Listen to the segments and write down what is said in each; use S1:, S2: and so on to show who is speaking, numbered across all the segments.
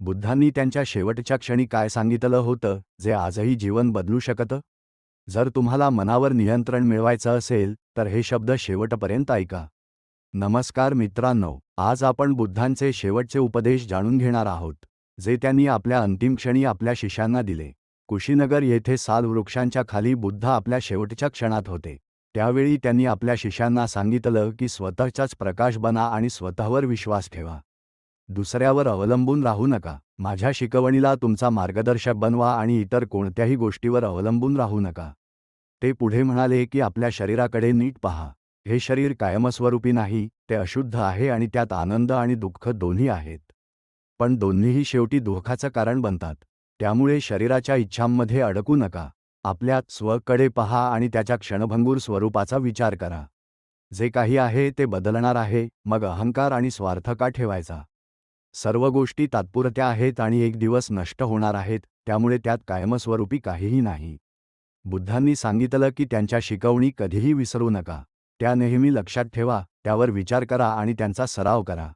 S1: बुद्धांनी त्यांच्या शेवटच्या क्षणी काय सांगितलं होतं जे आजही जीवन बदलू शकतं? जर तुम्हाला मनावर नियंत्रण मिळवायचं असेल तर हे शब्द शेवटपर्यंत ऐका. नमस्कार मित्रांनो, आज आपण बुद्धांचे शेवटचे उपदेश जाणून घेणार आहोत, जे त्यांनी आपल्या अंतिम क्षणी आपल्या शिष्यांना दिले. कुशीनगर येथे साल वृक्षांच्या खाली बुद्ध आपल्या शेवटच्या क्षणात होते. त्यावेळी त्यांनी आपल्या शिष्यांना सांगितलं की स्वतःचाच प्रकाश बना आणि स्वतःवर विश्वास ठेवा. दुसऱ्यावर अवलंबून राहू नका. माझ्या शिकवणीला तुमचा मार्गदर्शक बनवा आणि इतर कोणत्याही गोष्टीवर अवलंबून राहू नका. ते पुढे म्हणाले की आपल्या शरीराकडे नीट पहा. हे शरीर कायमस्वरूपी नाही, ते अशुद्ध आहे आणि त्यात आनंद आणि दुःख दोन्ही आहेत. पण दोन्हीही शेवटी दुःखाचं कारण बनतात. त्यामुळे शरीराच्या इच्छांमध्ये अडकू नका. आपल्या स्वकडे पहा आणि त्याच्या क्षणभंगूर स्वरूपाचा विचार करा. जे काही आहे ते बदलणार आहे, मग अहंकार आणि स्वार्थ का ठेवायचा? सर्व गोष्टी तात्पुरत्या आहेत आणि एक दिवस नष्ट होणार आहेत, त्यामुळे त्यात कायमस्वरूपी काहीही नाही. बुद्धांनी सांगितलं की त्यांच्या शिकवणी कधीही विसरू नका. त्या नेहमी लक्षात ठेवा, त्यावर विचार करा आणि त्यांचा सराव करा.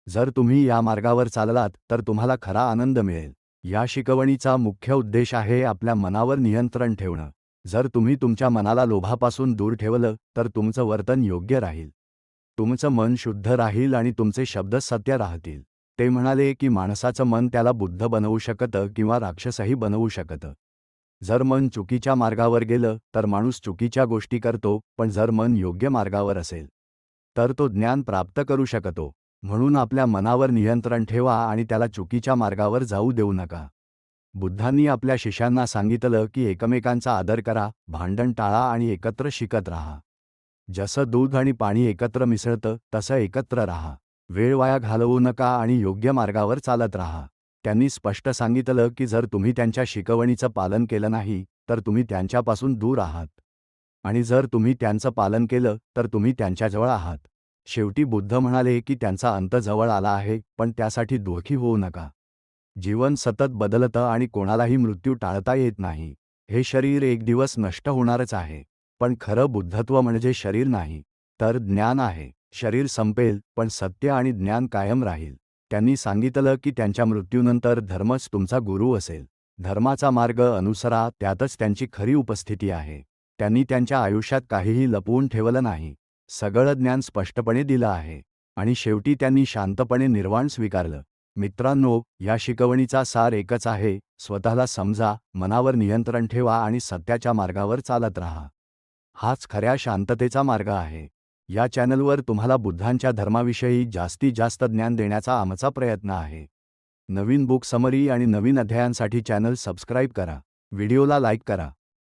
S1: जर तुम्ही या मार्गावर चाललात तर तुम्हाला खरा आनंद मिळेल. या शिकवणीचा मुख्य उद्देश आहे आपल्या मनावर नियंत्रण ठेवणं. जर तुम्ही तुमच्या मनाला लोभापासून दूर ठेवलं तर तुमचं वर्तन योग्य राहील. तुमचं मन शुद्ध राहील आणि तुमचे शब्द सत्य राहतील. ते म्हणाले की माणसाचं मन त्याला बुद्ध बनवू शकतं किंवा राक्षसही बनवू शकतं. जर मन चुकीच्या मार्गावर गेलं तर माणूस चुकीच्या गोष्टी करतो, पण जर मन योग्य मार्गावर असेल तर तो ज्ञान प्राप्त करू शकतो. म्हणून आपल्या मनावर नियंत्रण ठेवा आणि त्याला चुकीच्या मार्गावर जाऊ देऊ नका. बुद्धांनी आपल्या शिष्यांना सांगितलं की एकमेकांचा आदर करा, भांडण टाळा आणि एकत्र शिकत राहा. जसं दूध आणि पाणी एकत्र मिसळतं तसं एकत्र राहा. वेळ वाया घालवू नका आणि योग्य मार्गावर चालत राहा. त्यांनी स्पष्ट सांगितलं की जर तुम्ही त्यांच्या शिकवणीचं पालन केलं नाही तर तुम्ही त्यांच्यापासून दूर आहात, आणि जर तुम्ही त्यांचं पालन केलं तर तुम्ही त्यांच्याजवळ आहात. शेवटी बुद्ध म्हणाले की त्यांचा अंत जवळ आला आहे, पण त्यासाठी दुःखी होऊ नका. जीवन सतत बदलतं आणि कोणालाही मृत्यू टाळता येत नाही. हे शरीर एक दिवस नष्ट होणारच आहे. पण खरं बुद्धत्व म्हणजे शरीर नाही, तर ज्ञान आहे. शरीर संपेल, पण सत्य आणि ज्ञान कायम राहील. त्यांनी सांगितलं की त्यांच्या मृत्यूनंतर धर्मच तुमचा गुरु असेल. धर्माचा मार्ग अनुसरा, त्यातच त्यांची खरी उपस्थिती आहे. त्यांनी त्यांच्या आयुष्यात काहीही लपवून ठेवलं नाही. सगळं ज्ञान स्पष्टपणे दिलं आहे. आणि शेवटी त्यांनी शांतपणे निर्वाण स्वीकारलं. मित्रांनो, या शिकवणीचा सार एकच आहे: स्वतःला समजा, मनावर नियंत्रण ठेवा आणि सत्याच्या मार्गावर चालत राहा. हाच खऱ्या शांततेचा मार्ग आहे. या चॅनलवर तुम्हाला बुद्धांच्या धर्माविषयी जास्तीत जास्त ज्ञान देण्याचा आमचा प्रयत्न आहे. नवीन बुक समरी आणि नवीन अध्यायांसाठी चॅनल सबस्क्राईब करा. व्हिडिओला लाईक करा.